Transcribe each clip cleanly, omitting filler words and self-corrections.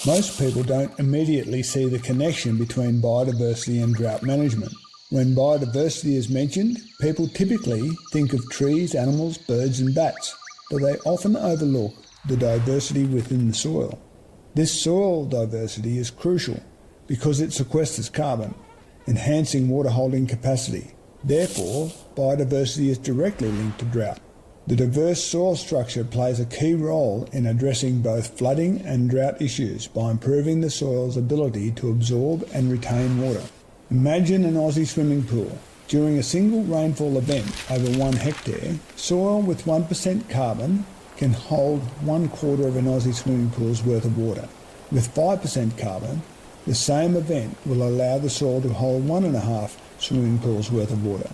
Most people don't immediately see the connection between biodiversity and drought management. When biodiversity is mentioned, people typically think of trees, animals, birds and bats, but they often overlook the diversity within the soil. This soil diversity is crucial because it sequesters carbon, enhancing water holding capacity. Therefore, biodiversity is directly linked to drought. The diverse soil structure plays a key role in addressing both flooding and drought issues by improving the soil's ability to absorb and retain water. Imagine an Aussie swimming pool. During a single rainfall event over 1 hectare, soil with 1% carbon can hold 1/4 of an Aussie swimming pool's worth of water. With 5% carbon, the same event will allow the soil to hold 1.5 swimming pools worth of water.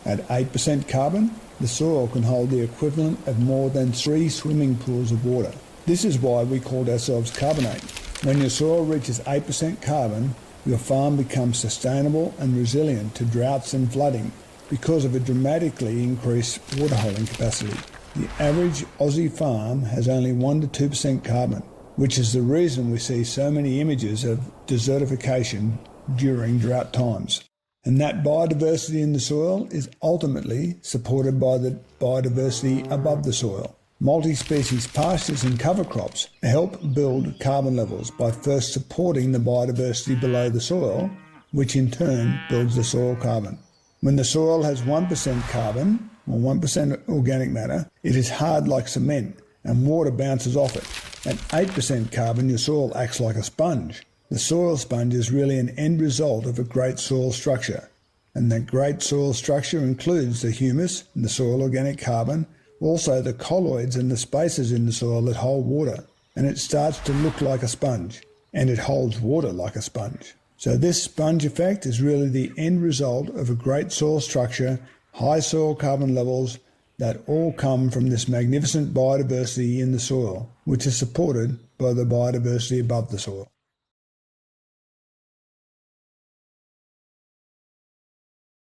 At 8% carbon, the soil can hold the equivalent of more than 3 swimming pools of water. This is why we called ourselves Carbonate. When your soil reaches 8% carbon, your farm becomes sustainable and resilient to droughts and flooding because of a dramatically increased water holding capacity. The average Aussie farm has only 1 to 2% carbon, which is the reason we see so many images of desertification during drought times. And that biodiversity in the soil is ultimately supported by the biodiversity above the soil. Multi-species pastures and cover crops help build carbon levels by first supporting the biodiversity below the soil, which in turn builds the soil carbon. When the soil has 1% carbon, or 1% organic matter, it is hard like cement and water bounces off it. At 8% carbon, your soil acts like a sponge. The soil sponge is really an end result of a great soil structure, and that great soil structure includes the humus and the soil organic carbon, also the colloids and the spaces in the soil that hold water, and it starts to look like a sponge, and it holds water like a sponge. So this sponge effect is really the end result of a great soil structure, high soil carbon levels that all come from this magnificent biodiversity in the soil, which is supported by the biodiversity above the soil.